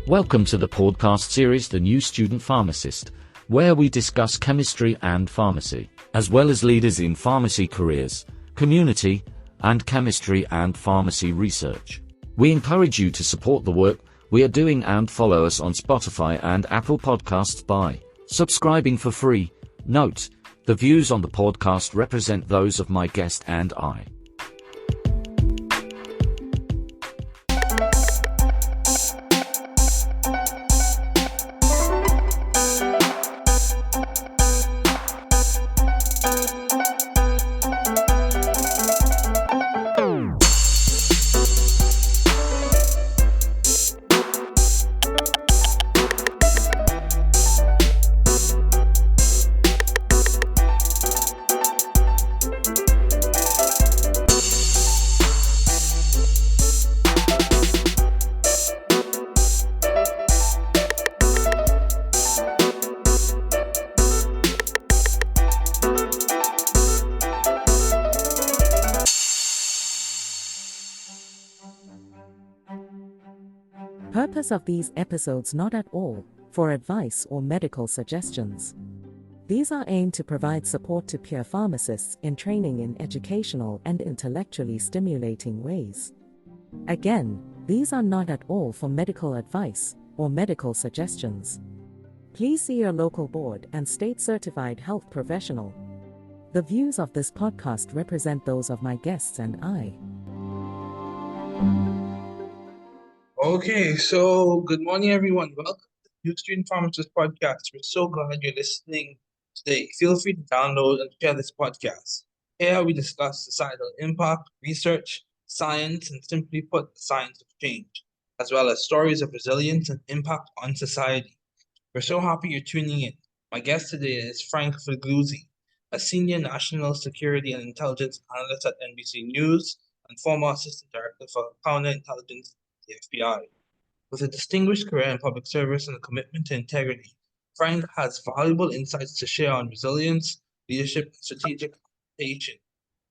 Welcome to the podcast series The New Student Pharmacist, where we discuss chemistry and pharmacy, as well as leaders in pharmacy careers, community, and chemistry and pharmacy research. We encourage you to support the work we are doing and follow us on Spotify and Apple Podcasts by subscribing for free. Note, the views on the podcast represent those of my guest and I. Purpose of these episodes not at all for advice or medical suggestions. These are aimed to provide support to peer pharmacists in training in educational and intellectually stimulating ways. Again, these are not at all for medical advice or medical suggestions. Please see your local board and state-certified health professional. The views of this podcast represent those of my guests and I. Okay, so good morning, everyone. Welcome to the New Student Pharmacist podcast. We're so glad you're listening today. Feel free to download and share this podcast. Here we discuss societal impact, research, science, and simply put, the science of change, as well as stories of resilience and impact on society. We're so happy you're tuning in. My guest today is Frank Figliuzzi, a senior national security and intelligence analyst at NBC News and former assistant director for Counterintelligence, the FBI. With a distinguished career in public service and a commitment to integrity, Frank has valuable insights to share on resilience, leadership, and strategic adaptation.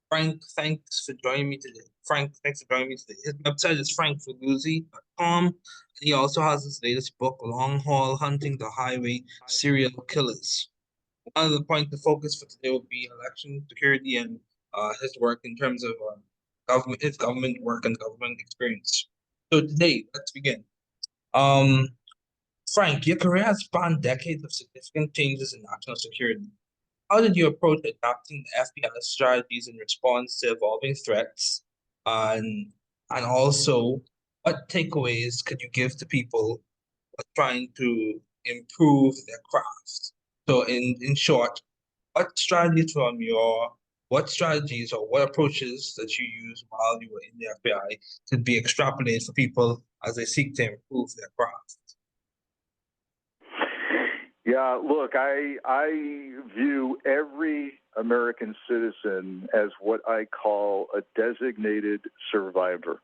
Frank, thanks for joining me today. His website is frankfigliuzzi.com, and he also has his latest book, Long Haul: Hunting the Highway Serial Killers. One of the points of focus for today will be election security and his work in terms of government work and government experience. So today, let's begin. Frank, your career has spanned decades of significant changes in national security. How did you approach adapting the FBI's strategies in response to evolving threats? And also, what takeaways could you give to people who are trying to improve their craft? So in short, what strategies or what approaches that you used while you were in the FBI could be extrapolated for people as they seek to improve their craft? Yeah, look, I view every American citizen as what I call a designated survivor.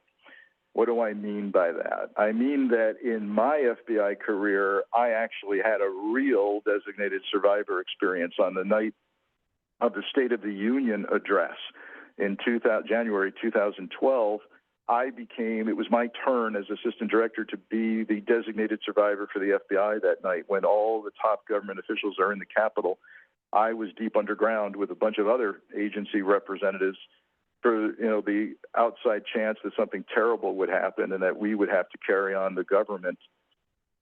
What do I mean by that? I mean that in my FBI career, I actually had a real designated survivor experience on the night of the State of the Union address in January 2012. It was my turn as assistant director to be the designated survivor for the FBI that night. When all the top government officials are in the Capitol, I was deep underground with a bunch of other agency representatives for the outside chance that something terrible would happen and that we would have to carry on the government.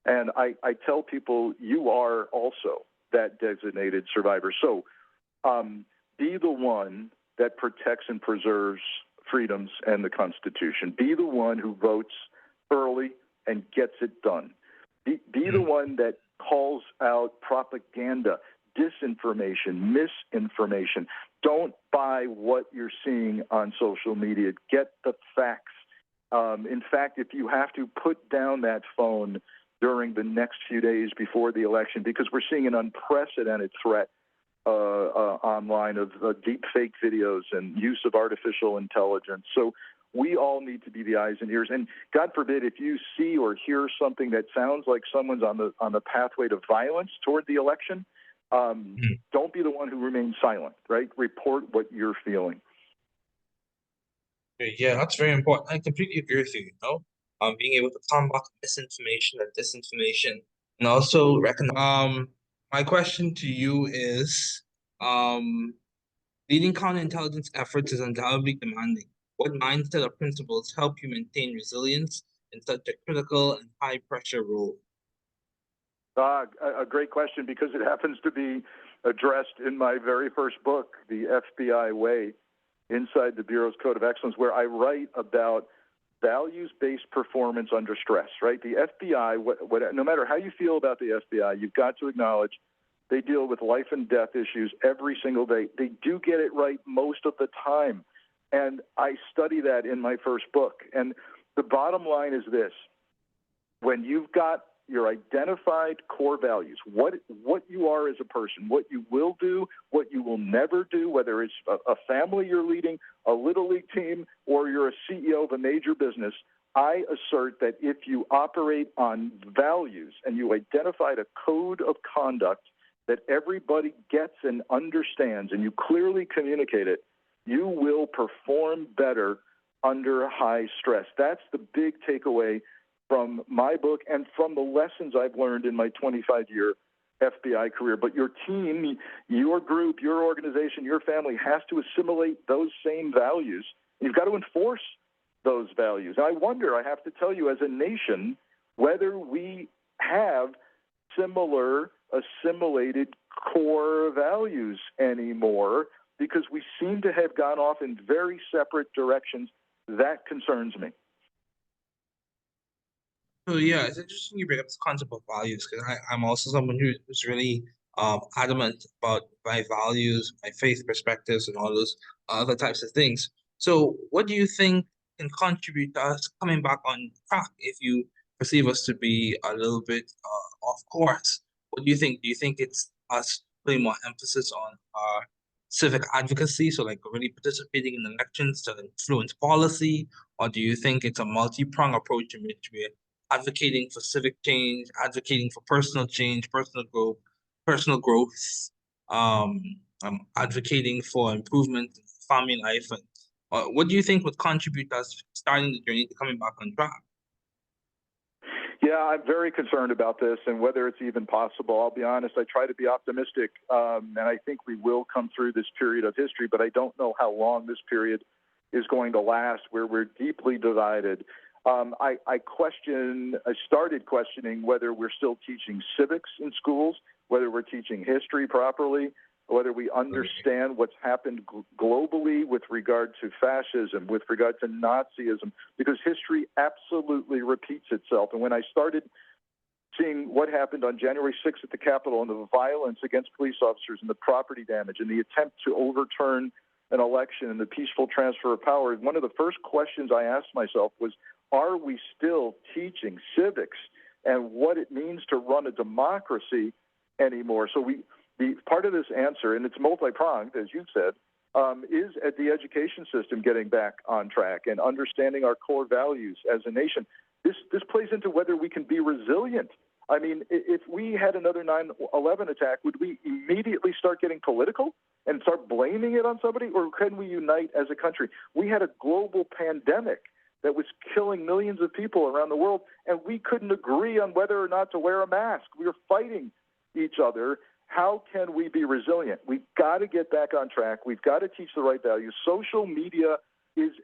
And I tell people, you are also that designated survivor. So be the one that protects and preserves freedoms and the Constitution. Be the one who votes early and gets it done. Be the one that calls out propaganda, disinformation, misinformation. Don't buy what you're seeing on social media. Get the facts. In fact, if you have to put down that phone during the next few days before the election, because we're seeing an unprecedented threat online of deep fake videos and use of artificial intelligence. So we all need to be the eyes and ears. And God forbid, if you see or hear something that sounds like someone's on the pathway to violence toward the election, don't be the one who remains silent, right? Report what you're feeling. Yeah, that's very important. I completely agree with you, being able to combat misinformation and disinformation, and also recognize. My question to you is, leading counterintelligence efforts is undoubtedly demanding. What mindset or principles help you maintain resilience in such a critical and high-pressure role? A great question, because it happens to be addressed in my very first book, The FBI Way, Inside the Bureau's Code of Excellence, where I write about values-based performance under stress, right? The FBI, no matter how you feel about the FBI, you've got to acknowledge they deal with life and death issues every single day. They do get it right most of the time. And I study that in my first book. And the bottom line is this: when you've got your identified core values, what you are as a person, what you will do, what you will never do, whether it's a family you're leading, a little league team, or you're a CEO of a major business, I assert that if you operate on values and you identified a code of conduct that everybody gets and understands, and you clearly communicate it, you will perform better under high stress. That's the big takeaway from my book and from the lessons I've learned in my 25-year FBI career. But your team, your group, your organization, your family has to assimilate those same values. You've got to enforce those values. And I wonder, I have to tell you, as a nation, whether we have similar assimilated core values anymore, because we seem to have gone off in very separate directions. That concerns me. So yeah, it's interesting you bring up this concept of values, because I'm also someone who's really adamant about my values, my faith perspectives, and all those other types of things. So what do you think can contribute to us coming back on track if you perceive us to be a little bit off course? What do you think? Do you think it's us putting more emphasis on our civic advocacy, so like really participating in elections to influence policy, or do you think it's a multi-pronged approach in which we're advocating for civic change, advocating for personal change, personal growth, advocating for improvement in family life? And what do you think would contribute to us starting the journey to coming back on track? Yeah, I'm very concerned about this and whether it's even possible. I'll be honest, I try to be optimistic, and I think we will come through this period of history, but I don't know how long this period is going to last, where we're deeply divided. I started questioning whether we're still teaching civics in schools, whether we're teaching history properly, whether we understand what's happened globally with regard to fascism, with regard to Nazism, because history absolutely repeats itself. And when I started seeing what happened on January 6th at the Capitol and the violence against police officers and the property damage and the attempt to overturn an election and the peaceful transfer of power, one of the first questions I asked myself was, are we still teaching civics and what it means to run a democracy anymore? So the part of this answer, and it's multi-pronged, as you said, is at the education system getting back on track and understanding our core values as a nation. This plays into whether we can be resilient. I mean, if we had another 9/11 attack, would we immediately start getting political and start blaming it on somebody, or can we unite as a country? We had a global pandemic that was killing millions of people around the world, and we couldn't agree on whether or not to wear a mask. We were fighting each other. How can we be resilient? We've got to get back on track. We've got to teach the right values. Social media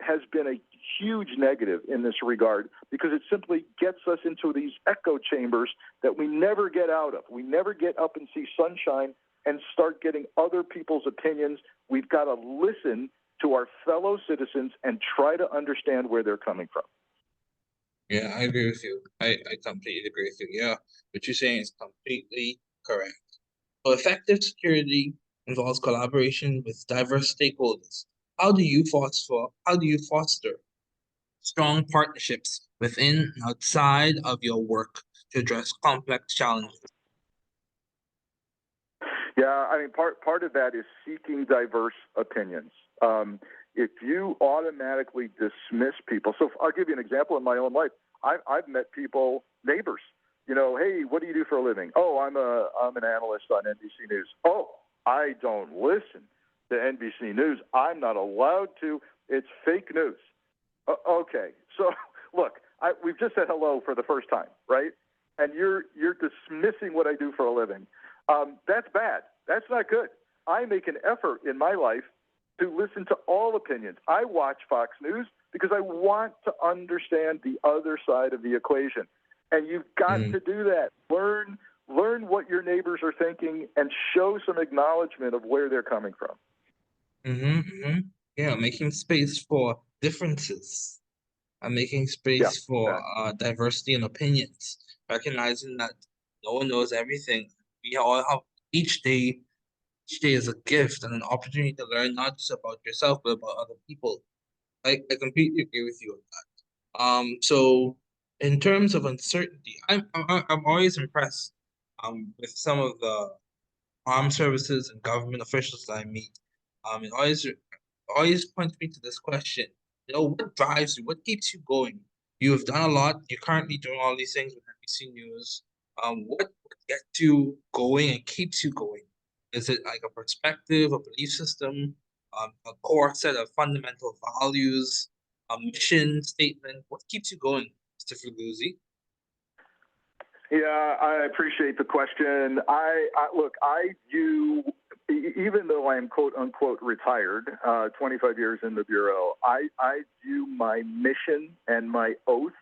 has been a huge negative in this regard, because it simply gets us into these echo chambers that we never get out of. We never get up and see sunshine and start getting other people's opinions. We've got to listen to our fellow citizens and try to understand where they're coming from. Yeah, I agree with you. I completely agree with you. Yeah, what you're saying is completely correct. So effective security involves collaboration with diverse stakeholders. How do you foster strong partnerships within and outside of your work to address complex challenges? Yeah, I mean, part of that is seeking diverse opinions. If you automatically dismiss people, so I'll give you an example in my own life. I've met people, neighbors. You know, hey, what do you do for a living? Oh, I'm an analyst on NBC News. Oh, I don't listen to NBC News. I'm not allowed to. It's fake news. Okay, so look, we've just said hello for the first time, right? And you're dismissing what I do for a living. That's bad. That's not good. I make an effort in my life to listen to all opinions. I watch Fox News because I want to understand the other side of the equation. And you've got to do that. Learn what your neighbors are thinking and show some acknowledgement of where they're coming from. Yeah, making space for differences and making space for diversity in opinions, recognizing that no one knows everything. We all have each day is a gift and an opportunity to learn not just about yourself but about other people. I completely agree with you on that. So in terms of uncertainty, I'm always impressed with some of the armed services and government officials that I meet. It always points me to this question. You know, what drives you? What keeps you going? You have done a lot. You're currently doing all these things with NBC News. What gets you going and keeps you going? Is it like a perspective, a belief system, a core set of fundamental values, a mission statement? What keeps you going, Mr. Figliuzzi? Yeah, I appreciate the question. Look, I view, even though I am quote unquote retired, 25 years in the Bureau, I view my mission and my oath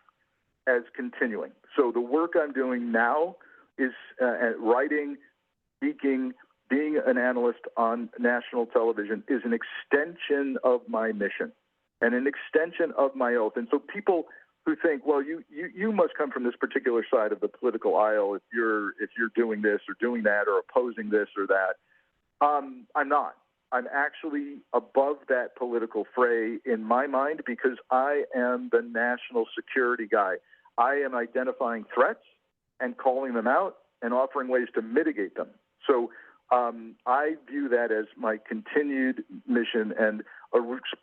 as continuing. So the work I'm doing now is writing, speaking, being an analyst on national television is an extension of my mission and an extension of my oath. And so people who think, well, you must come from this particular side of the political aisle if you're doing this or doing that or opposing this or that. I'm not. I'm actually above that political fray in my mind because I am the national security guy. I am identifying threats and calling them out and offering ways to mitigate them. So I view that as my continued mission and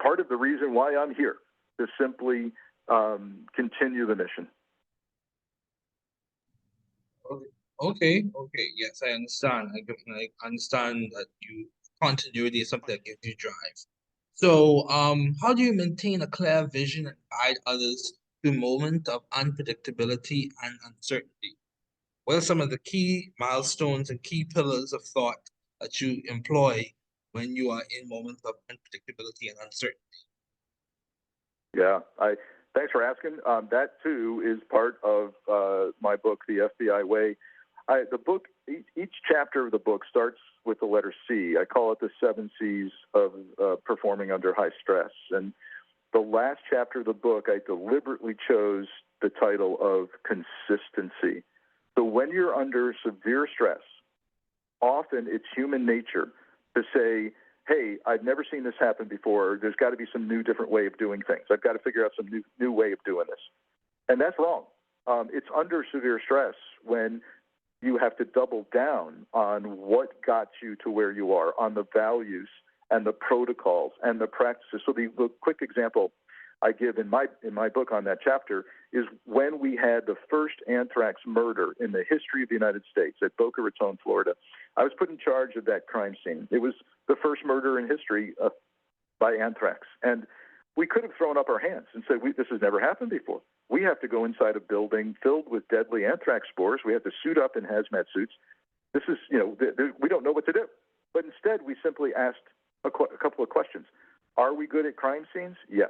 part of the reason why I'm here, to simply continue the mission. Okay. Yes, I understand. I understand that continuity is something that gives you drive. So, how do you maintain a clear vision and guide others through moments of unpredictability and uncertainty? What are some of the key milestones and key pillars of thought that you employ when you are in moments of unpredictability and uncertainty? Yeah, thanks for asking. That too is part of my book, The FBI Way. The book, each chapter of the book starts with the letter C. I call it the 7 C's of performing under high stress. And the last chapter of the book, I deliberately chose the title of consistency. So when you're under severe stress, often it's human nature to say, hey, I've never seen this happen before. There's got to be some new, different way of doing things. I've got to figure out some new way of doing this. And that's wrong. It's under severe stress when you have to double down on what got you to where you are, on the values and the protocols and the practices. So the quick example I give in my book on that chapter is when we had the first anthrax murder in the history of the United States at Boca Raton, Florida. I was put in charge of that crime scene. It was the first murder in history by anthrax. And we could have thrown up our hands and said, this has never happened before. We have to go inside a building filled with deadly anthrax spores. We have to suit up in hazmat suits. This is, we don't know what to do. But instead, we simply asked a couple of questions. Are we good at crime scenes? Yes.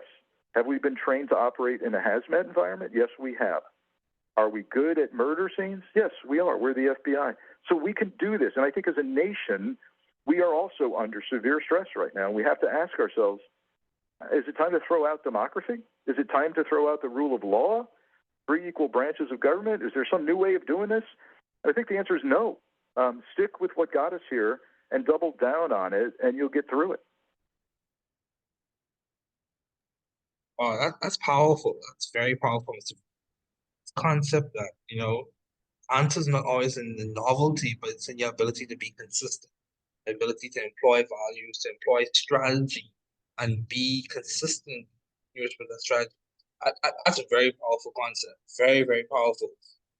Have we been trained to operate in a hazmat environment? Yes, we have. Are we good at murder scenes? Yes, we are. We're the FBI. So we can do this. And I think as a nation, we are also under severe stress right now. We have to ask ourselves, is it time to throw out democracy? Is it time to throw out the rule of law? 3 equal branches of government? Is there some new way of doing this? I think the answer is no. Stick with what got us here and double down on it, and you'll get through it. Oh, that's powerful. That's very powerful. It's a concept that, answer is not always in the novelty, but it's in your ability to be consistent, the ability to employ values, to employ strategy, and be consistent with that strategy. That's a very powerful concept. Very, very powerful.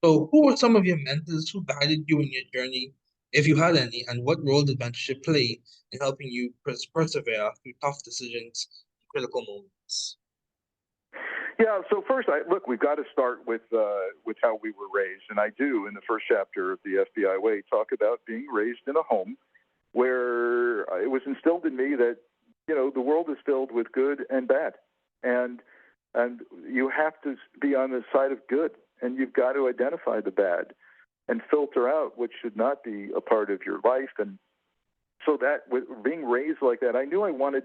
So, who were some of your mentors who guided you in your journey, if you had any, and what role did mentorship play in helping you persevere through tough decisions and critical moments? Yeah. So first, we've got to start with how we were raised, and I do in the first chapter of the FBI Way talk about being raised in a home where it was instilled in me that the world is filled with good and bad, and you have to be on the side of good, and you've got to identify the bad and filter out what should not be a part of your life. And so that with being raised like that, I knew I wanted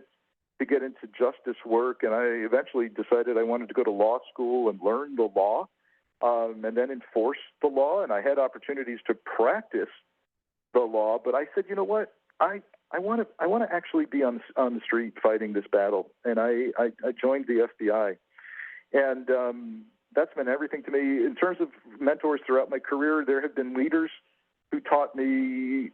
to get into justice work, and I eventually decided I wanted to go to law school and learn the law, and then enforce the law. And I had opportunities to practice the law, but I said, you know what, I want to actually be on the street fighting this battle, and I joined the FBI, and that's been everything to me. In terms of mentors throughout my career, there have been leaders who taught me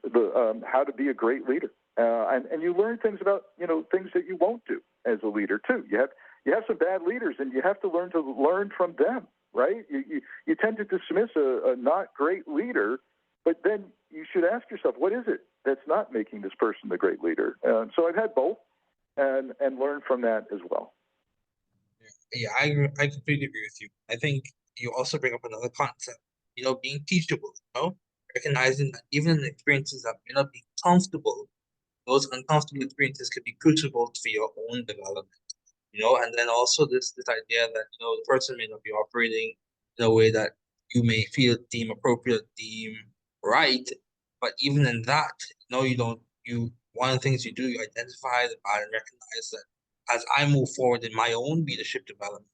how to be a great leader. And you learn things about, things that you won't do as a leader too. You have some bad leaders, and you have to learn from them, right? You tend to dismiss a not great leader, but then you should ask yourself, what is it that's not making this person the great leader? So I've had both, and learned from that as well. Yeah, I completely agree with you. I think you also bring up another concept, being teachable, recognizing that even in experiences that may not be comfortable, those uncomfortable experiences could be crucible for your own development, and then also this idea that, the person may not be operating in a way that you may deem appropriate, deem right, but even in that, one of the things you do, you identify the bad and recognize that as I move forward in my own leadership development,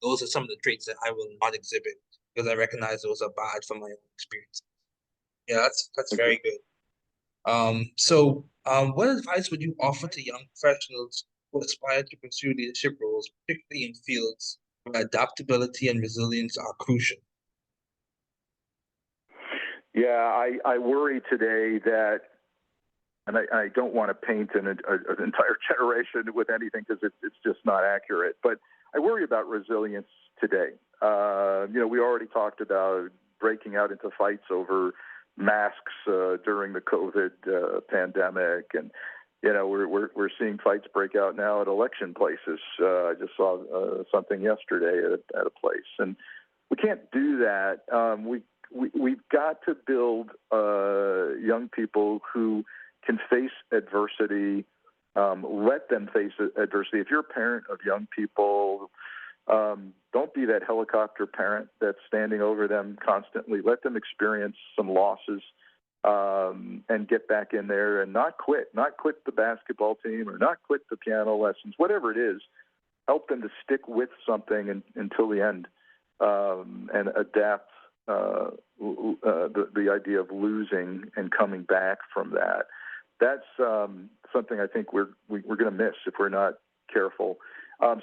those are some of the traits that I will not exhibit because I recognize those are bad from my own experience. Yeah, that's very good. What advice would you offer to young professionals who aspire to pursue leadership roles, particularly in fields where adaptability and resilience are crucial? Yeah, I worry today that, and I don't want to paint an entire generation with anything because it's just not accurate, but I worry about resilience today. We already talked about breaking out into fights over masks during the COVID pandemic, and we're seeing fights break out now at election places. I just saw something yesterday at a place, and we can't do that. We've got to build young people who can face adversity. Let them face adversity. If you're a parent of young people, don't be that helicopter parent that's standing over them constantly. Let them experience some losses and get back in there and not quit the basketball team or not quit the piano lessons, whatever it is. Help them to stick with something until the end and adapt the idea of losing and coming back from that. That's something I think we're going to miss if we're not careful.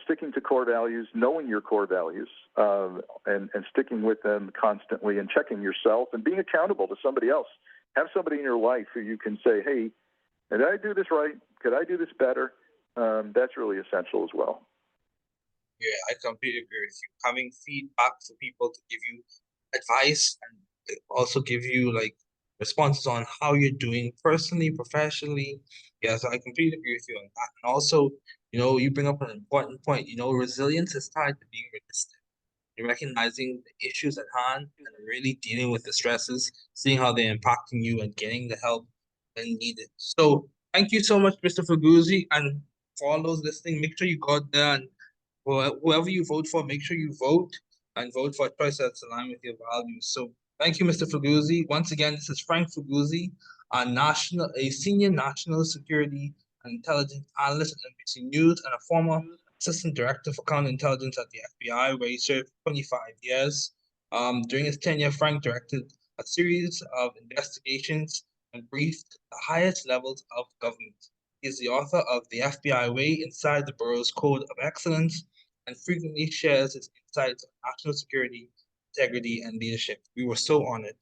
Sticking to core values, knowing your core values, and sticking with them constantly, and checking yourself and being accountable to somebody else. Have somebody in your life who you can say, hey, did I do this right? Could I do this better? That's really essential as well. Yeah, I completely agree with you. Having feedback for people to give you advice and also give you responses on how you're doing personally, professionally. Yeah, so I completely agree with you on that. And also, you bring up an important point. Resilience is tied to being realistic. You're recognizing the issues at hand and really dealing with the stresses, seeing how they're impacting you and getting the help when needed. So thank you so much, Mr. Figliuzzi. And for all those listening, make sure you go out there and whoever you vote for, make sure you vote and vote for a choice that's aligned with your values. So thank you, Mr. Figliuzzi. Once again, this is Frank Figliuzzi, a senior national security and intelligence analyst at NBC News and a former assistant director for counterintelligence at the FBI, where he served 25 years. During his tenure, Frank directed a series of investigations and briefed the highest levels of government. He is the author of The FBI Way Inside the Borough's Code of Excellence and frequently shares his insights on national security, integrity, and leadership. We were so honored.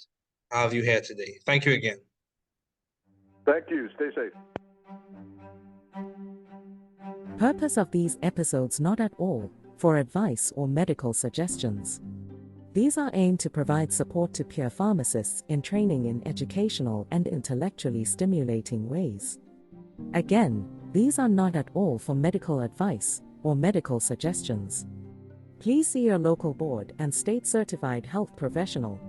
have you here today. Thank you again. Thank you. Stay safe. Purpose of these episodes not at all for advice or medical suggestions. These are aimed to provide support to peer pharmacists in training in educational and intellectually stimulating ways. Again, these are not at all for medical advice or medical suggestions. Please see your local board and state-certified health professional.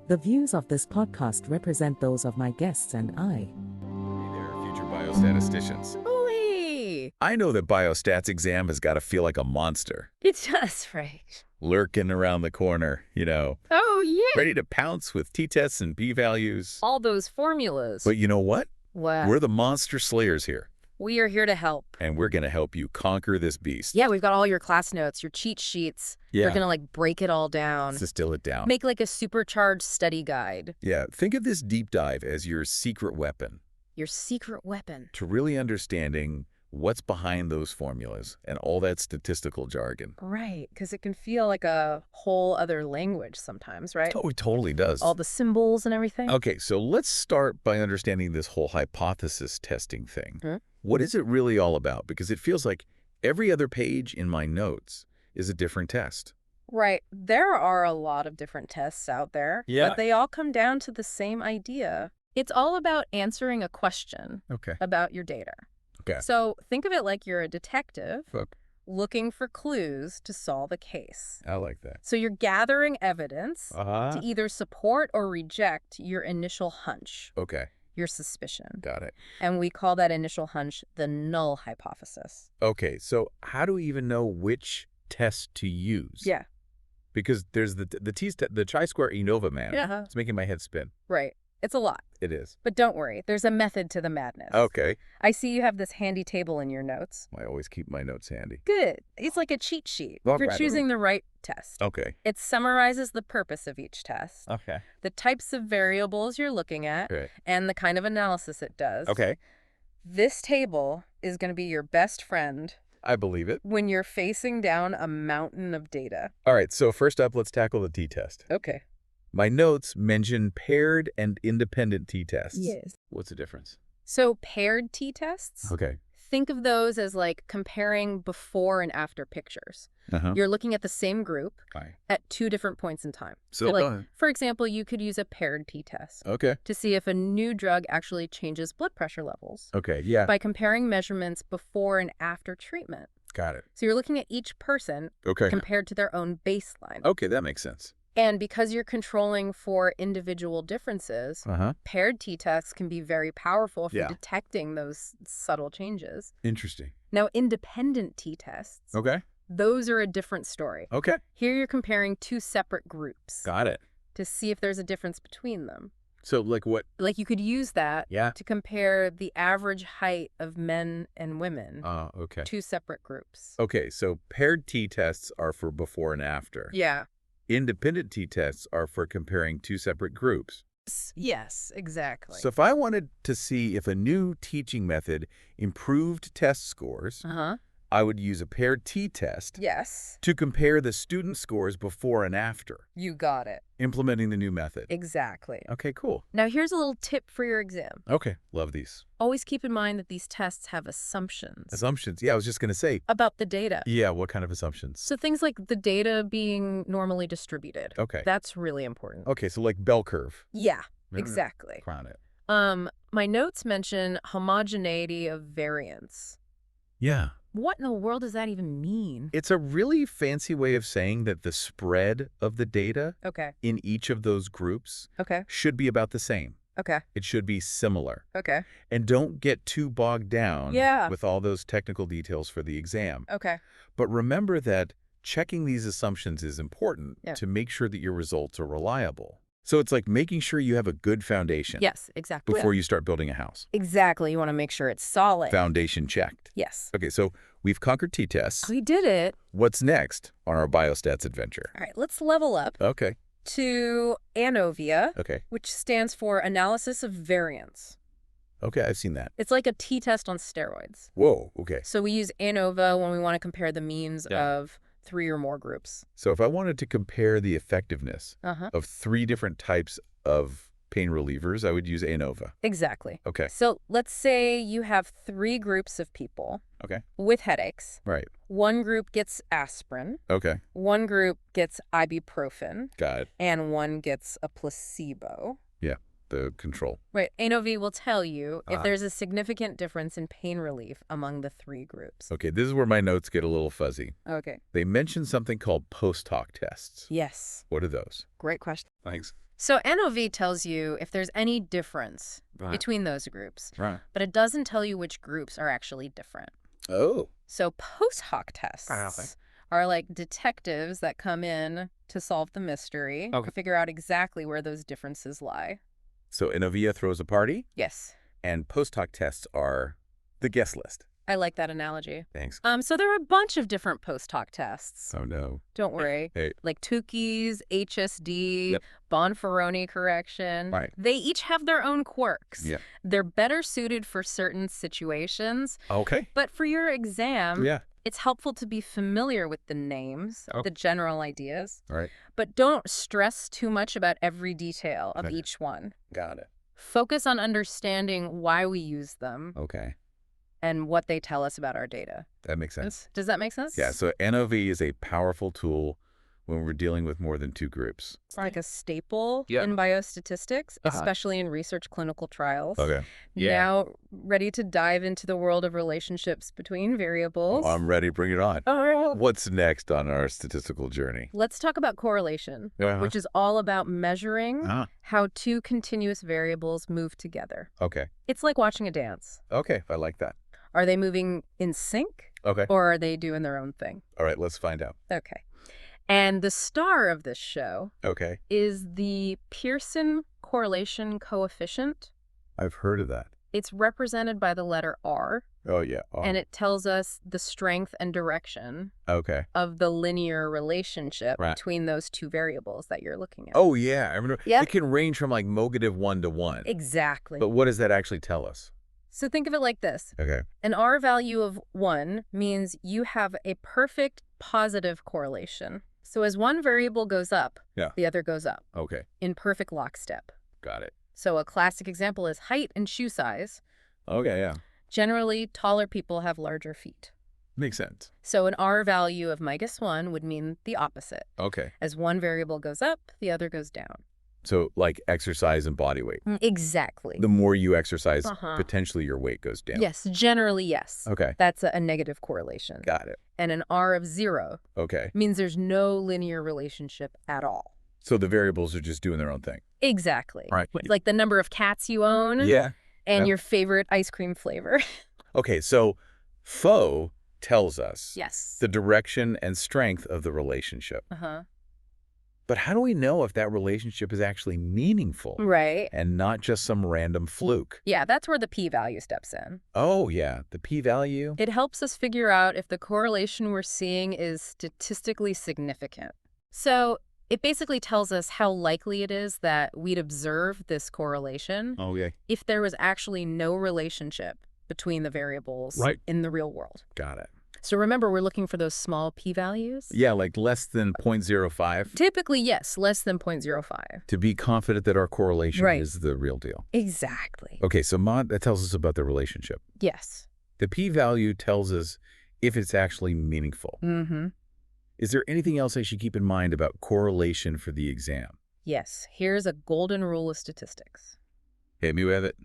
The views of this podcast represent those of my guests and I. Hey there, future biostatisticians. Ooh-wee. I know that biostats exam has got to feel like a monster. It does, Frank. Lurking around the corner, Oh, yeah. ready to pounce with t-tests and p-values. All those formulas. But you know what? What? We're the monster slayers here, We are here to help. and we're going to help you conquer this beast. Yeah, we've got all your class notes, your cheat sheets. Yeah. We're going to break it all down. Let's distill it down. Make like a supercharged study guide. Yeah, think of this deep dive as your secret weapon Your secret weapon. to really understanding what's behind those formulas and all that statistical jargon. Right, because it can feel like a whole other language sometimes, right? Oh, it totally does. All the symbols and everything. Okay, so let's start by understanding this whole hypothesis testing thing. Hmm? What is it really all about? Because it feels like every other page in my notes is a different test. Right. There are a lot of different tests out there. Yeah. But they all come down to the same idea. It's all about answering a question Okay. about your data. Okay. So think of it like you're a detective Fuck. looking for clues to solve a case. I like that. So you're gathering evidence Uh-huh. to either support or reject your initial hunch, Okay. your suspicion. Got it. And we call that initial hunch the null hypothesis. Okay, so how do we even know which test to use? Yeah. Because there's the chi-square ANOVA man. Yeah. It's making my head spin. Right. It's a lot. It is. But don't worry. There's a method to the madness. Okay. I see you have this handy table in your notes. I always keep my notes handy. Good. It's like a cheat sheet All for right. choosing the right test. Okay. It summarizes the purpose of each test, Okay. the types of variables you're looking at, Right. and the kind of analysis it does. Okay. This table is going to be your best friend I believe it. when you're facing down a mountain of data. All right, so first up, let's tackle the t-test. Okay. My notes mention paired and independent t-tests. Yes. What's the difference? So paired t-tests, Okay. think of those as like comparing before and after pictures. Uh-huh. You're looking at the same group Fine. at two different points in time. So, like, for example, you could use a paired t-test okay. to see if a new drug actually changes blood pressure levels Okay, yeah. by comparing measurements before and after treatment. Got it. So you're looking at each person Okay. compared to their own baseline. Okay, that makes sense. And because you're controlling for individual differences, Uh-huh. paired t-tests can be very powerful for Yeah. detecting those subtle changes. Interesting. Now, independent t-tests, Okay. those are a different story. Okay. Here you're comparing two separate groups Got it. to see if there's a difference between them. So, like what? Like you could use that Yeah. to compare the average height of men and women, Okay. two separate groups. Okay, so paired t-tests are for before and after. Yeah. Independent t-tests are for comparing two separate groups. Yes, exactly. So if I wanted to see if a new teaching method improved test scores, Uh-huh. I would use a paired t-test Yes, to compare the student scores before and after you got it. implementing the new method. Exactly. Okay, cool. Now here's a little tip for your exam. Okay, love these. Always keep in mind that these tests have assumptions Assumptions. Yeah, I was just going to say, about the data. yeah, what kind of assumptions? So things like the data being normally distributed. Okay. That's really important. Okay, so like bell curve. Yeah, No, no, no. exactly. Crown it. My notes mention homogeneity of variance. Yeah. What in the world does that even mean? It's a really fancy way of saying that the spread of the data Okay. in each of those groups Okay. should be about the same. Okay. It should be similar. Okay. And don't get too bogged down Yeah. with all those technical details for the exam. Okay. But remember that checking these assumptions is important Yeah. to make sure that your results are reliable. So it's like making sure you have a good foundation Yes, exactly. before you start building a house. Exactly. You want to make sure it's solid. Foundation checked. Yes. Okay, so we've conquered t-tests. We did it. What's next on our biostats adventure? All right, let's level up Okay, to ANOVA, okay, which stands for Analysis of Variance. okay, I've seen that. It's like a t-test on steroids. Whoa, okay. So we use ANOVA when we want to compare the means Yeah. of 3 or more groups. So if I wanted to compare the effectiveness Uh-huh. of 3 different types of pain relievers, I would use ANOVA. Exactly. Okay. So let's say you have 3 groups of people Okay. with headaches. Right. One group gets aspirin, Okay. one group gets ibuprofen, Got it. and one gets a placebo. Yeah. The control. Right. ANOV will tell you if Ah. there's a significant difference in pain relief among the 3 groups. Okay. This is where my notes get a little fuzzy. Okay. They mentioned something called post-hoc tests. Yes. What are those? Great question. Thanks. So NOV tells you if there's any difference between those groups, but it doesn't tell you which groups are actually different. Oh. So post hoc tests are like detectives that come in to solve the mystery to figure out exactly where those differences lie. So Inovia throws a party, Yes. and post-hoc tests are the guest list. I like that analogy. Thanks. So there are a bunch of different post hoc tests. Oh, no. Don't worry. Hey. Like Tukey's, HSD, Yep. Bonferroni correction. Right. They each have their own quirks. Yeah. They're better suited for certain situations. Okay. But for your exam, Yeah. it's helpful to be familiar with the names, Oh. the general ideas. All right. But don't stress too much about every detail of Okay. each one. Got it. Focus on understanding why we use them Okay. and what they tell us about our data. That makes sense. Does that make sense? Yeah. So NOV is a powerful tool when we're dealing with more than 2 groups. It's like a staple Yeah. in biostatistics, Uh-huh. especially in research clinical trials. Okay. Now, ready to dive into the world of relationships between variables. I'm ready. Bring it on. All right. What's next on our statistical journey? Let's talk about correlation, which is all about measuring how 2 continuous variables move together. Okay. It's like watching a dance. Okay. I like that. Are they moving in sync Okay. or are they doing their own thing? All right. Let's find out. Okay. And the star of this show Okay. is the Pearson correlation coefficient. I've heard of that. It's represented by the letter R, Oh, yeah. and it tells us the strength and direction Okay. of the linear relationship Right. between those 2 variables that you're looking at. Oh, yeah. I remember. Yeah. It can range from like -1 to 1. Exactly. But what does that actually tell us? So think of it like this. Okay. An R value of 1 means you have a perfect positive correlation. So as one variable goes up, Yeah. the other goes up Okay. in perfect lockstep. Got it. So a classic example is height and shoe size. Okay. Yeah. Generally, taller people have larger feet. Makes sense. So an R value of -1 would mean the opposite. Okay. As one variable goes up, the other goes down. So like exercise and body weight. Exactly. The more you exercise, Uh-huh. potentially your weight goes down. Yes, generally, yes. Okay. That's a negative correlation. Got it. And an R of 0 Okay. means there's no linear relationship at all. So the variables are just doing their own thing. Exactly. Right. Like the number of cats you own Yeah. and Yep. your favorite ice cream flavor. Okay. So FO tells us Yes. the direction and strength of the relationship. Uh-huh. But how do we know if that relationship is actually meaningful Right. and not just some random fluke? Yeah, that's where the p-value steps in. Oh, yeah. The p-value? It helps us figure out if the correlation we're seeing is statistically significant. So it basically tells us how likely it is that we'd observe this correlation Oh, yeah. if there was actually no relationship between the variables in the real world. Got it. So remember, we're looking for those small p-values? Yeah, like less than 0.05 Typically, yes, less than 0.05. to be confident that our correlation Right. is the real deal. Exactly. Okay, so Maud, that tells us about the relationship. Yes. The p-value tells us if it's actually meaningful. Mm-hmm. Is there anything else I should keep in mind about correlation for the exam? Yes. Here's a golden rule of statistics. Hit me with it.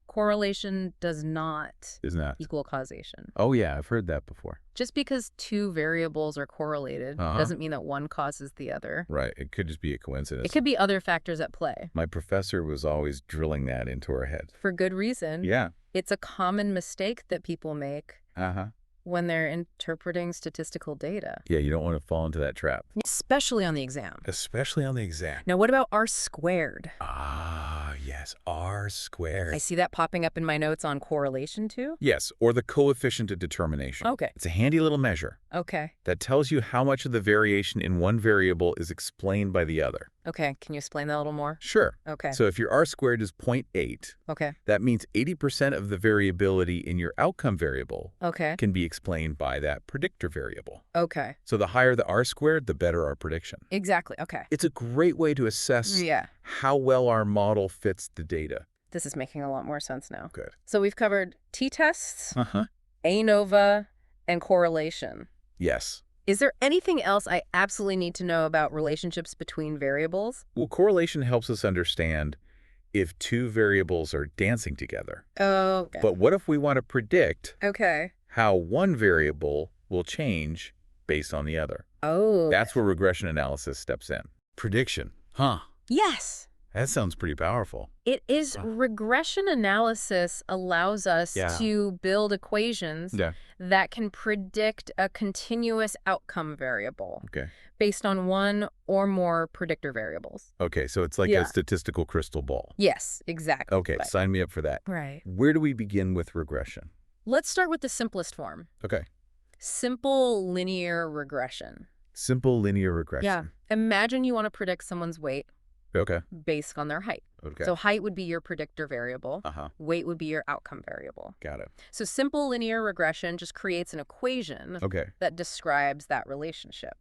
Correlation does not Isn't that? equal causation. Oh, yeah, I've heard that before. Just because 2 variables are correlated doesn't mean that one causes the other. Right, it could just be a coincidence. It could be other factors at play. My professor was always drilling that into our head. For good reason. Yeah. It's a common mistake that people make Uh-huh. when they're interpreting statistical data, Yeah, you don't want to fall into that trap. especially on the exam. Especially on the exam. Now, what about R squared? Ah, yes, R squared. I see that popping up in my notes on correlation too. Yes, or the coefficient of determination. Okay. It's a handy little measure Okay. that tells you how much of the variation in one variable is explained by the other. Okay. Can you explain that a little more? Sure. Okay. So if your R squared is 0.8, Okay. that means 80% of the variability in your outcome variable Okay. can be explained by that predictor variable. Okay. So the higher the R squared, the better our prediction. Exactly. Okay. It's a great way to assess Yeah. how well our model fits the data. This is making a lot more sense now. Good. So we've covered t-tests, Uh-huh. ANOVA, and correlation. Yes. Is there anything else I absolutely need to know about relationships between variables? Well, correlation helps us understand if two variables are dancing together. Oh, okay. But what if we want to predict Okay. how one variable will change based on the other? Oh. That's where regression analysis steps in. Prediction. Huh. Yes. That sounds pretty powerful. It is. Regression analysis allows us Yeah. to build equations Yeah. that can predict a continuous outcome variable Okay. based on one or more predictor variables. Okay, so it's like Yeah. a statistical crystal ball. Yes, exactly. Okay, sign me up for that. Right. Where do we begin with regression? Let's start with the simplest form. Okay. Simple linear regression. Simple linear regression. Yeah. Imagine you want to predict someone's weight Okay. based on their height. Okay. So height would be your predictor variable. Uh-huh. Weight would be your outcome variable. Got it. So simple linear regression just creates an equation Okay. that describes that relationship.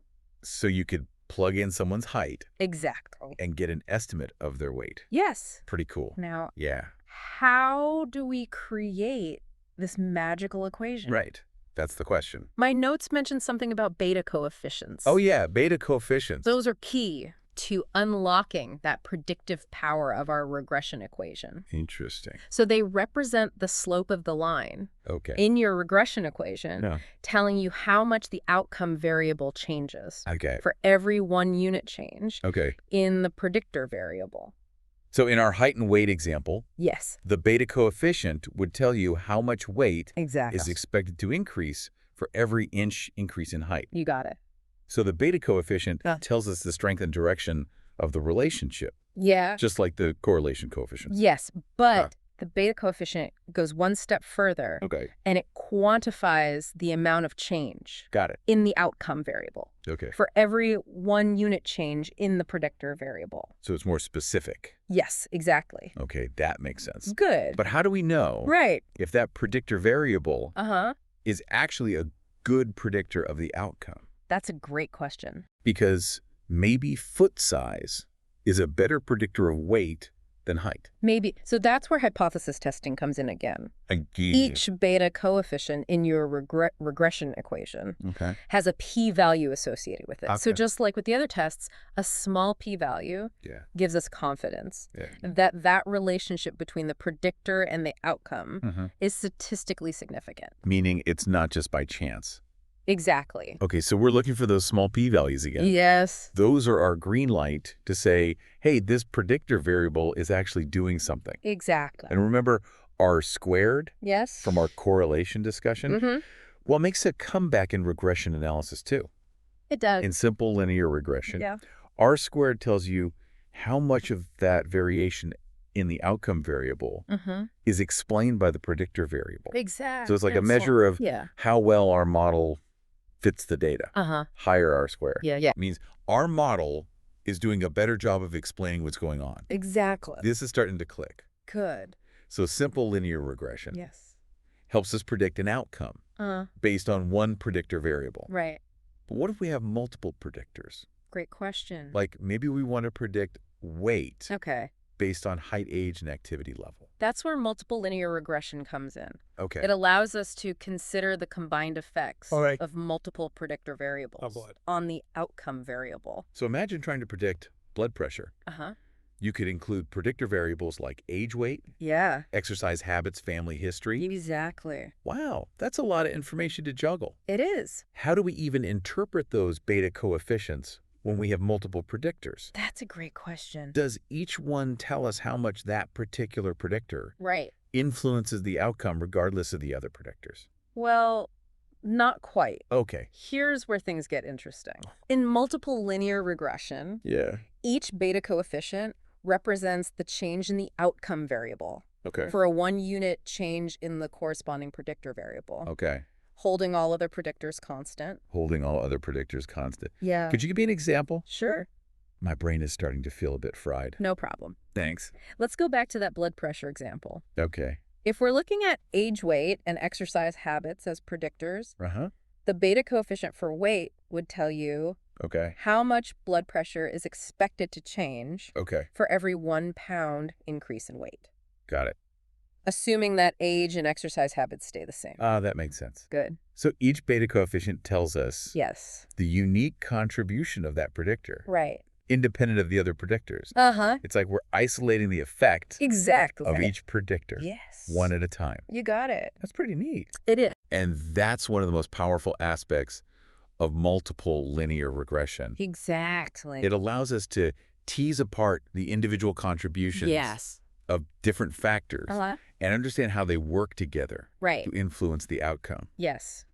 So you could plug in someone's height Exactly. and get an estimate of their weight. Yes. Pretty cool. Now, Yeah. how do we create this magical equation? Right. That's the question. My notes mentioned something about beta coefficients. Oh, yeah. Beta coefficients. Those are key to unlocking that predictive power of our regression equation. Interesting. So they represent the slope of the line Okay. in your regression equation, Yeah. telling you how much the outcome variable changes Okay. for every 1 unit change Okay. in the predictor variable. So in our height and weight example, Yes. the beta coefficient would tell you how much weight Exactly. is expected to increase for every inch increase in height. You got it. So the beta coefficient Yeah. tells us the strength and direction of the relationship, Yeah. just like the correlation coefficient. Yes, but the beta coefficient goes one step further, Okay. and it quantifies the amount of change Got it. in the outcome variable Okay. for every 1 unit change in the predictor variable. So it's more specific. Yes, exactly. Okay, that makes sense. Good. But how do we know Right. if that predictor variable Uh-huh. is actually a good predictor of the outcome? That's a great question. Because maybe foot size is a better predictor of weight than height. Maybe. So that's where hypothesis testing comes in again. Each beta coefficient in your regression equation Okay. has a p-value associated with it. So Okay. just like with the other tests, a small p-value Yeah. gives us confidence Yeah. that that relationship between the predictor and the outcome Mhm. is statistically significant. Meaning it's not just by chance. Exactly. Okay, so we're looking for those small p-values again. Yes. Those are our green light to say, hey, this predictor variable is actually doing something. Exactly. And remember R squared Yes. from our correlation discussion? Mm-hmm. Well, it makes a comeback in regression analysis too. It does. In simple linear regression, Yeah. R squared tells you how much of that variation in the outcome variable Mm-hmm. is explained by the predictor variable. Exactly. So it's like a measure of Yeah. how well our model fits the data. Uh-huh. Higher R squared. Yeah, yeah. It means our model is doing a better job of explaining what's going on. Exactly. This is starting to click. Good. So simple linear regression Yes. helps us predict an outcome based on one predictor variable. Right. But what if we have multiple predictors? Great question. Like maybe we want to predict weight Okay. based on height, age, and activity level. That's where multiple linear regression comes in. Okay. It allows us to consider the combined effects All right. of multiple predictor variables on the outcome variable. So imagine trying to predict blood pressure. Uh-huh. You could include predictor variables like age, weight, Yeah. exercise habits, family history. Exactly. Wow, that's a lot of information to juggle. It is. How do we even interpret those beta coefficients when we have multiple predictors? That's a great question. Does each one tell us how much that particular predictor Right. influences the outcome regardless of the other predictors? Well, not quite. Okay. Here's where things get interesting. In multiple linear regression, Yeah. each beta coefficient represents the change in the outcome variable Okay. for a 1 unit change in the corresponding predictor variable, Okay. holding all other predictors constant. Holding all other predictors constant. Yeah. Could you give me an example? Sure. My brain is starting to feel a bit fried. No problem. Thanks. Let's go back to that blood pressure example. Okay. If we're looking at age, weight, and exercise habits as predictors, Uh-huh. the beta coefficient for weight would tell you Okay. how much blood pressure is expected to change Okay. for every 1 pound increase in weight, Got it. assuming that age and exercise habits stay the same. That makes sense. Good. So each beta coefficient tells us Yes. the unique contribution of that predictor, Right. independent of the other predictors. Uh-huh. It's like we're isolating the effect Exactly. of each predictor, Yes. one at a time. You got it. That's pretty neat. It is. And that's one of the most powerful aspects of multiple linear regression. Exactly. It allows us to tease apart the individual contributions Yes. of different factors and understand how they work together Right. to influence the outcome. Yes.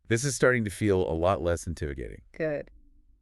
This is starting to feel a lot less intimidating. Good.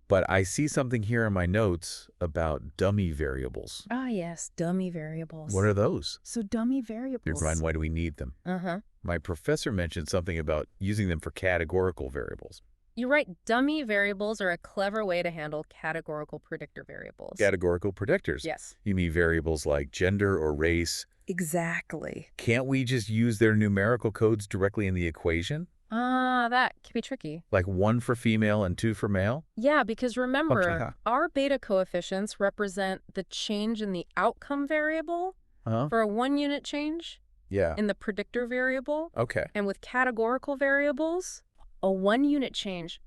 But I see something here in my notes about dummy variables. Ah, yes. Dummy variables. What are those? So dummy variables. Ryan, why do we need them? Uh-huh. My professor mentioned something about using them for categorical variables. You're right. Dummy variables are a clever way to handle categorical predictor variables. Categorical predictors. Yes. You mean variables like gender or race. Exactly. Can't we just use their numerical codes directly in the equation? That can be tricky. Like 1 for female and 2 for male? Yeah, because remember, Okay. our beta coefficients represent the change in the outcome variable for a 1-unit change Yeah. in the predictor variable. Okay. And with categorical variables, a 1-unit change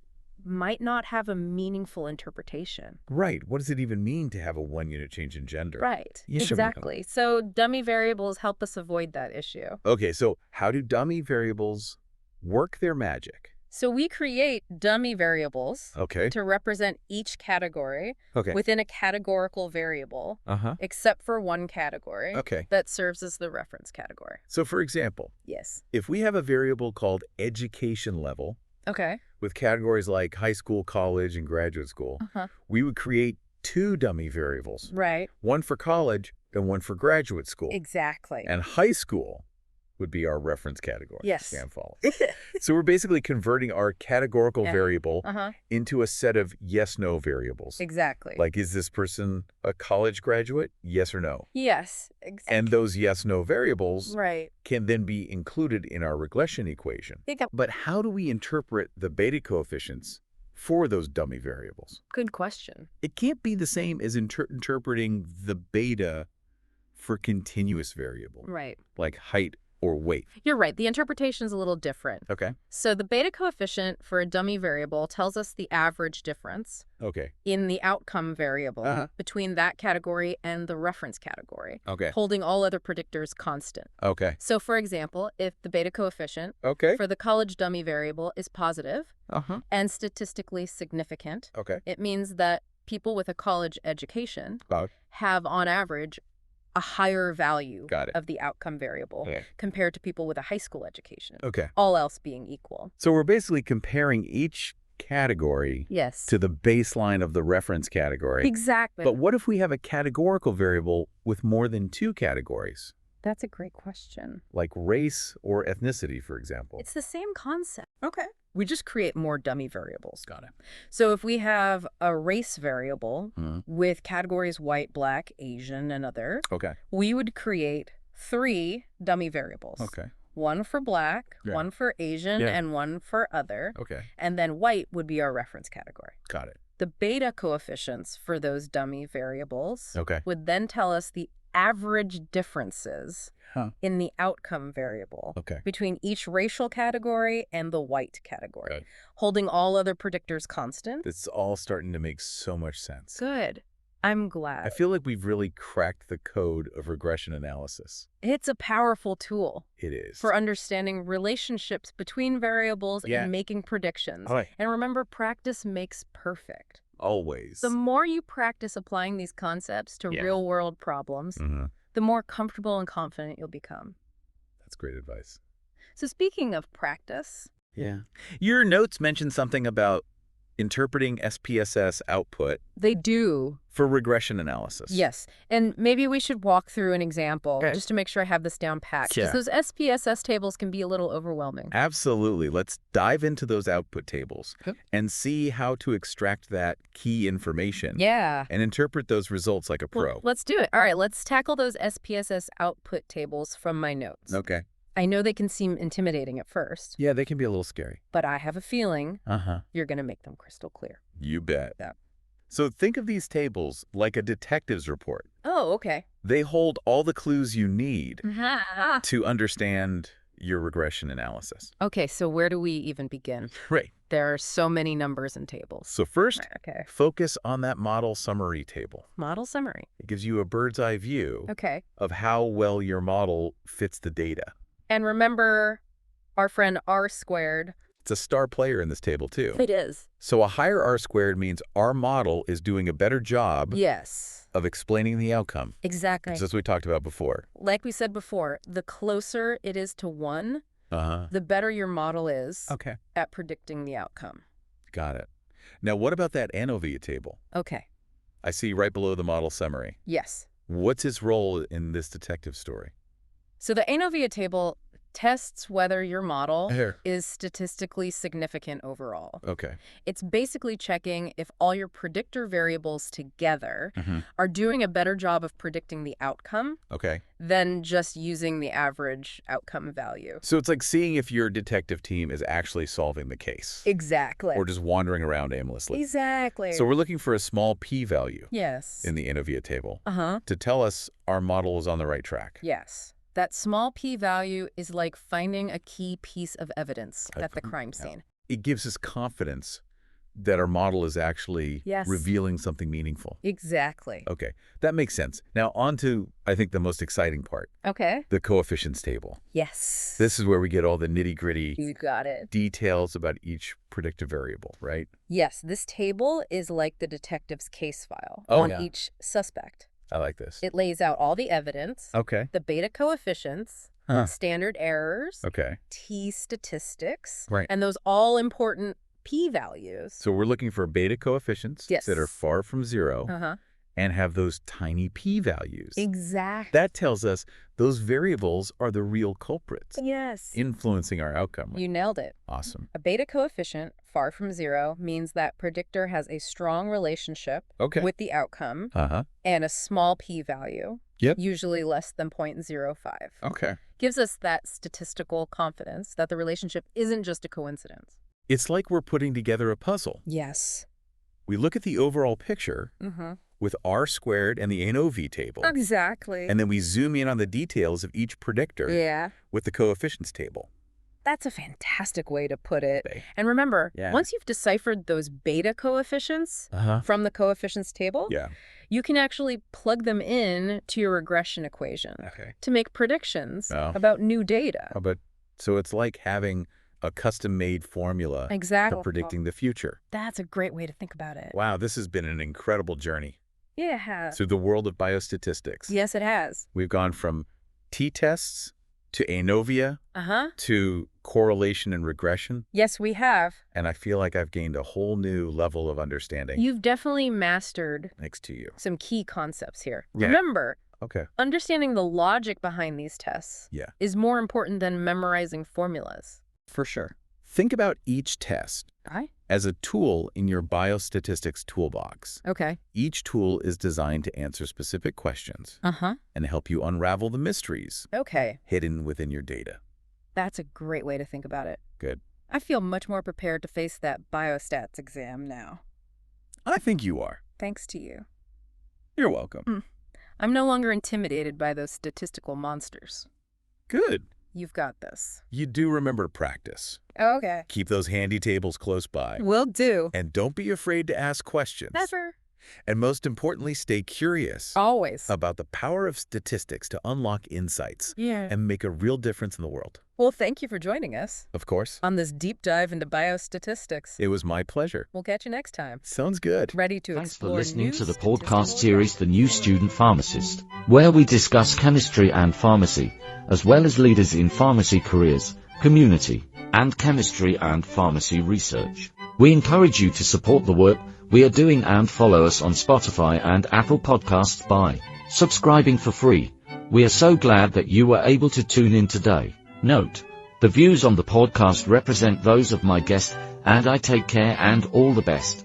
might not have a meaningful interpretation. Right. What does it even mean to have a 1-unit change in gender? Right. Yeah, sure. Exactly. So dummy variables help us avoid that issue. Okay, so how do dummy variables work their magic? So we create dummy variables Okay. to represent each category Okay. within a categorical variable, Uh-huh. except for one category Okay. that serves as the reference category. So for example, Yes. if we have a variable called education level Okay. with categories like high school, college, and graduate school, Uh-huh. we would create 2 dummy variables, Right. one for college and one for graduate school. Exactly. And high school would be our reference category. Yes. Can't follow. So we're basically converting our categorical Yeah. variable Uh-huh. into a set of yes-no variables. Exactly. Like, is this person a college graduate? Yes or no? Yes. Exactly. And those yes-no variables Right. can then be included in our regression equation. But how do we interpret the beta coefficients for those dummy variables? Good question. It can't be the same as interpreting the beta for continuous variable, Right. like height or weight. You're right. The interpretation is a little different. Okay. So the beta coefficient for a dummy variable tells us the average difference Okay. in the outcome variable Uh-huh. between that category and the reference category, Okay. holding all other predictors constant. Okay. So for example, if the beta coefficient Okay. for the college dummy variable is positive Uh-huh. and statistically significant, Okay. it means that people with a college education Got it. have, on average, a higher value Got it. of the outcome variable Okay. compared to people with a high school education, Okay. all else being equal. So we're basically comparing each category Yes. to the baseline of the reference category. Exactly. But what if we have a categorical variable with more than 2 categories, That's a great question. like race or ethnicity, for example? It's the same concept. Okay. We just create more dummy variables. Got it. So if we have a race variable Mhm. with categories white, black, Asian, and other, Okay. we would create 3 dummy variables. Okay. One for black, Yeah. one for Asian, Yeah. and one for other. Okay. And then white would be our reference category. Got it. The beta coefficients for those dummy variables Okay. would then tell us the average differences Huh. in the outcome variable Okay. between each racial category and the white category, Good. holding all other predictors constant. It's all starting to make so much sense. Good. I'm glad. I feel like we've really cracked the code of regression analysis. It's a powerful tool It is. for understanding relationships between variables Yeah. and making predictions. Right. And remember, practice makes perfect. Always. The more you practice applying these concepts to Yeah. real-world problems, Mhm. the more comfortable and confident you'll become. That's great advice. So speaking of practice, Yeah. Your notes mentioned something about interpreting SPSS output they do. for regression analysis. Yes. And maybe we should walk through an example Okay. just to make sure I have this down pat. Yeah. Because those SPSS tables can be a little overwhelming. Absolutely. Let's dive into those output tables Okay. and see how to extract that key information Yeah. and interpret those results like a pro. Well, let's do it. All right, let's tackle those SPSS output tables from my notes. Okay. I know they can seem intimidating at first, Yeah, they can be a little scary. but I have a feeling Uh-huh. you're going to make them crystal clear. You bet. Yeah. So think of these tables like a detective's report. Oh, okay. They hold all the clues you need Mm-hmm. to understand your regression analysis. Okay, so where do we even begin? Right. There are so many numbers and tables. So first, Okay. focus on that model summary table. Model summary. It gives you a bird's eye view Okay. of how well your model fits the data. And remember our friend R squared. It's a star player in this table too. It is. So a higher R squared means our model is doing a better job Yes. of explaining the outcome. Exactly. Just as we talked about before. Like we said before, the closer it is to 1, the better your model is at predicting the outcome. Got it. Now, what about that ANOVA table? Okay. I see right below the model summary. Yes. What's its role in this detective story? So the ANOVA table tests whether your model Here. is statistically significant overall. Okay. It's basically checking if all your predictor variables together are doing a better job of predicting the outcome Okay. than just using the average outcome value. So it's like seeing if your detective team is actually solving the case. Exactly. Or just wandering around aimlessly. Exactly. So we're looking for a small p-value Yes. in the ANOVA table Uh-huh. to tell us our model is on the right track. Yes. That small p-value is like finding a key piece of evidence at the crime scene. It gives us confidence that our model is actually Yes. revealing something meaningful. Exactly. Okay, that makes sense. Now on to, I think, the most exciting part, Okay. the coefficients table. Yes. This is where we get all the nitty-gritty You got it. details about each predictive variable, right? Yes, this table is like the detective's case file Oh, on yeah. each suspect. I like this. It lays out all the evidence, Okay. the beta coefficients, standard errors, Okay. t statistics, Right. and those all-important p-values. So we're looking for beta coefficients Yes. that are far from zero Uh-huh. and have those tiny p-values. Exactly. That tells us those variables are the real culprits, Yes. influencing our outcome. You nailed it. Awesome. A beta coefficient, far from zero, means that predictor has a strong relationship Okay. with the outcome Uh-huh. and a small p-value, Yep. usually less than 0.05. Okay. Gives us that statistical confidence that the relationship isn't just a coincidence. It's like we're putting together a puzzle. Yes. We look at the overall picture Mm-hmm. with R squared and the ANOVA table, Exactly. and then we zoom in on the details of each predictor Yeah. with the coefficients table. That's a fantastic way to put it. Okay. And remember, Yeah. once you've deciphered those beta coefficients from the coefficients table, Yeah. you can actually plug them in to your regression equation Okay. to make predictions Oh. about new data. So it's like having a custom-made formula Exactly. for predicting the future. That's a great way to think about it. Wow, this has been an incredible journey Yeah, it has. through the world of biostatistics. Yes, it has. We've gone from t-tests to ANOVA Uh-huh. to correlation and regression, Yes, we have. and I feel like I've gained a whole new level of understanding You've definitely mastered thanks to you. some key concepts here. Yeah. Remember, Okay. understanding the logic behind these tests Yeah. is more important than memorizing formulas. For sure. Think about each test Right? as a tool in your biostatistics toolbox. Okay. Each tool is designed to answer specific questions Uh-huh. and help you unravel the mysteries Okay. hidden within your data. That's a great way to think about it. Good. I feel much more prepared to face that biostats exam now. I think you are. Thanks to you. You're welcome. I'm no longer intimidated by those statistical monsters. Good. You've got this. You do remember to practice. Okay. Keep those handy tables close by. Will do. And don't be afraid to ask questions. Never. And most importantly, stay curious Always. about the power of statistics to unlock insights Yeah. and make a real difference in the world. Well, thank you for joining us Of course. on this deep dive into biostatistics. It was my pleasure. We'll catch you next time. Sounds good. Ready to Thanks for explore listening new to the statistical podcast series, The New Student Pharmacist, where we discuss chemistry and pharmacy, as well as leaders in pharmacy careers, community, and chemistry and pharmacy research. We encourage you to support the work we are doing and follow us on Spotify and Apple Podcasts by subscribing for free. We are so glad that you were able to tune in today. Note: the views on the podcast represent those of my guest, and I take care and all the best.